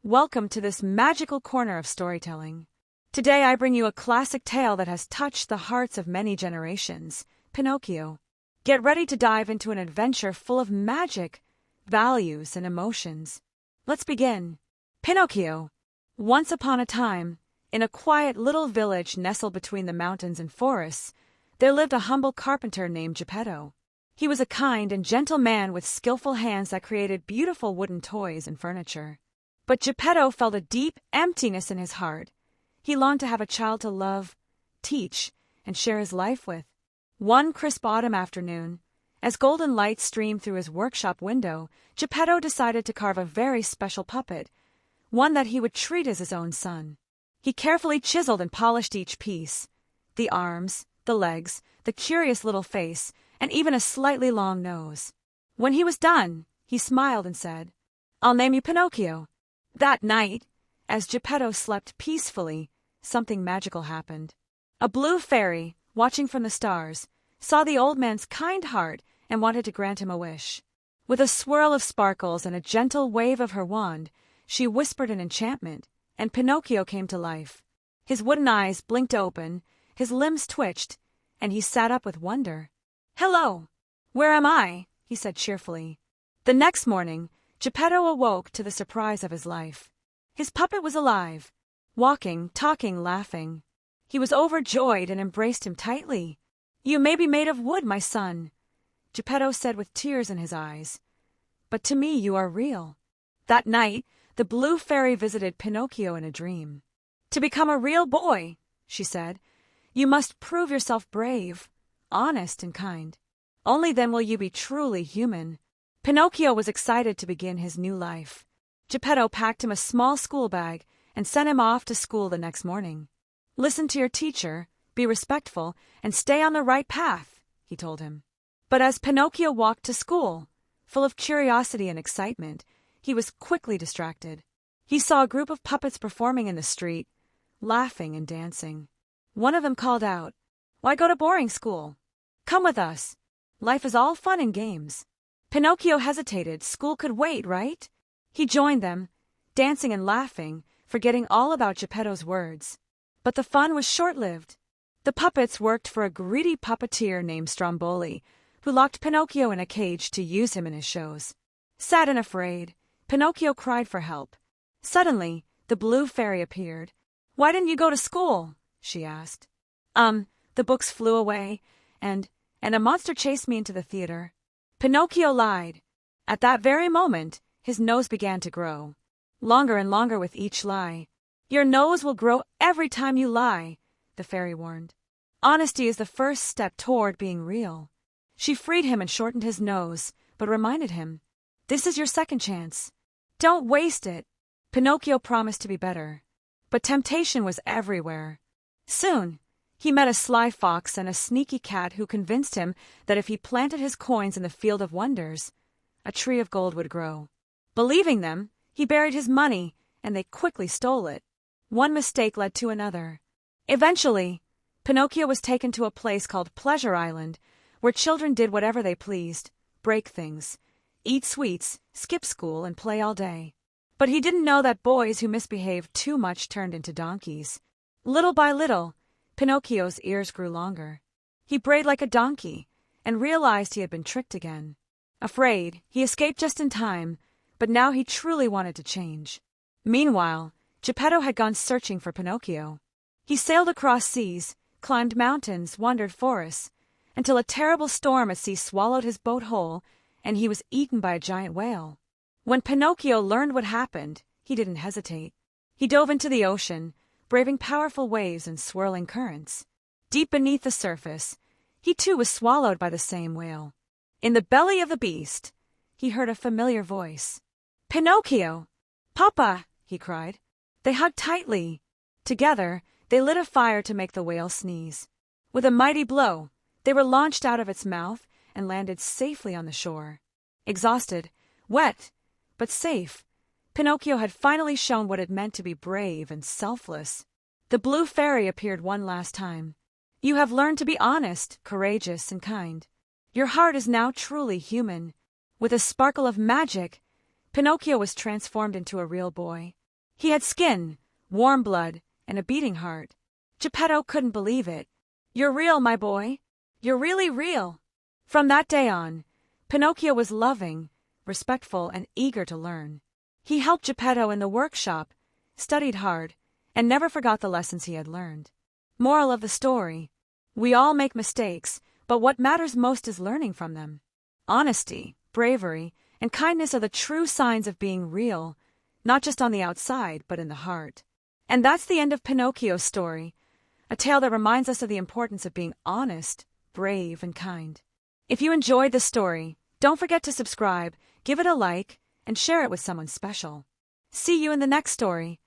Welcome to this magical corner of storytelling. Today I bring you a classic tale that has touched the hearts of many generations, Pinocchio. Get ready to dive into an adventure full of magic, values, and emotions. Let's begin. Pinocchio. Once upon a time, in a quiet little village nestled between the mountains and forests, there lived a humble carpenter named Geppetto. He was a kind and gentle man with skillful hands that created beautiful wooden toys and furniture. But Geppetto felt a deep emptiness in his heart. He longed to have a child to love, teach, and share his life with. One crisp autumn afternoon, as golden light streamed through his workshop window, Geppetto decided to carve a very special puppet, one that he would treat as his own son. He carefully chiseled and polished each piece: the arms, the legs, the curious little face, and even a slightly long nose. When he was done, he smiled and said, "I'll name you Pinocchio." That night, as Geppetto slept peacefully, something magical happened. A blue fairy, watching from the stars, saw the old man's kind heart and wanted to grant him a wish. With a swirl of sparkles and a gentle wave of her wand, she whispered an enchantment, and Pinocchio came to life. His wooden eyes blinked open, his limbs twitched, and he sat up with wonder. "Hello! Where am I?" he said cheerfully. The next morning, Geppetto awoke to the surprise of his life. His puppet was alive, walking, talking, laughing. He was overjoyed and embraced him tightly. "You may be made of wood, my son," Geppetto said with tears in his eyes, "but to me you are real." That night, the blue fairy visited Pinocchio in a dream. "To become a real boy," she said, "you must prove yourself brave, honest, and kind. Only then will you be truly human." Pinocchio was excited to begin his new life. Geppetto packed him a small school bag and sent him off to school the next morning. "Listen to your teacher, be respectful, and stay on the right path," he told him. But as Pinocchio walked to school, full of curiosity and excitement, he was quickly distracted. He saw a group of puppets performing in the street, laughing and dancing. One of them called out, "Why go to boring school? Come with us. Life is all fun and games." Pinocchio hesitated. School could wait, right? He joined them, dancing and laughing, forgetting all about Geppetto's words. But the fun was short-lived. The puppets worked for a greedy puppeteer named Stromboli, who locked Pinocchio in a cage to use him in his shows. Sad and afraid, Pinocchio cried for help. Suddenly, the blue fairy appeared. "Why didn't you go to school?" she asked. The books flew away, and a monster chased me into the theater." Pinocchio lied. At that very moment, his nose began to grow. Longer and longer with each lie. "Your nose will grow every time you lie," the fairy warned. "Honesty is the first step toward being real." She freed him and shortened his nose, but reminded him, "This is your second chance. Don't waste it." Pinocchio promised to be better. But temptation was everywhere. Soon, he met a sly fox and a sneaky cat who convinced him that if he planted his coins in the field of wonders, a tree of gold would grow. Believing them, he buried his money, and they quickly stole it. One mistake led to another. Eventually, Pinocchio was taken to a place called Pleasure Island, where children did whatever they pleased, break things, eat sweets, skip school, and play all day. But he didn't know that boys who misbehaved too much turned into donkeys. Little by little, Pinocchio's ears grew longer. He brayed like a donkey and realized he had been tricked again. Afraid, he escaped just in time, but now he truly wanted to change. Meanwhile, Geppetto had gone searching for Pinocchio. He sailed across seas, climbed mountains, wandered forests, until a terrible storm at sea swallowed his boat whole, and he was eaten by a giant whale. When Pinocchio learned what happened, he didn't hesitate. He dove into the ocean, braving powerful waves and swirling currents. Deep beneath the surface, he too was swallowed by the same whale. In the belly of the beast, he heard a familiar voice. "Pinocchio! Papa!" he cried. They hugged tightly. Together, they lit a fire to make the whale sneeze. With a mighty blow, they were launched out of its mouth and landed safely on the shore. Exhausted, wet, but safe, Pinocchio had finally shown what it meant to be brave and selfless. The blue fairy appeared one last time. "You have learned to be honest, courageous, and kind. Your heart is now truly human." With a sparkle of magic, Pinocchio was transformed into a real boy. He had skin, warm blood, and a beating heart. Geppetto couldn't believe it. "You're real, my boy. You're really real." From that day on, Pinocchio was loving, respectful, and eager to learn. He helped Geppetto in the workshop, studied hard, and never forgot the lessons he had learned. Moral of the story: we all make mistakes, but what matters most is learning from them. Honesty, bravery, and kindness are the true signs of being real, not just on the outside, but in the heart. And that's the end of Pinocchio's story, a tale that reminds us of the importance of being honest, brave, and kind. If you enjoyed the story, don't forget to subscribe, give it a like, and share it with someone special. See you in the next story.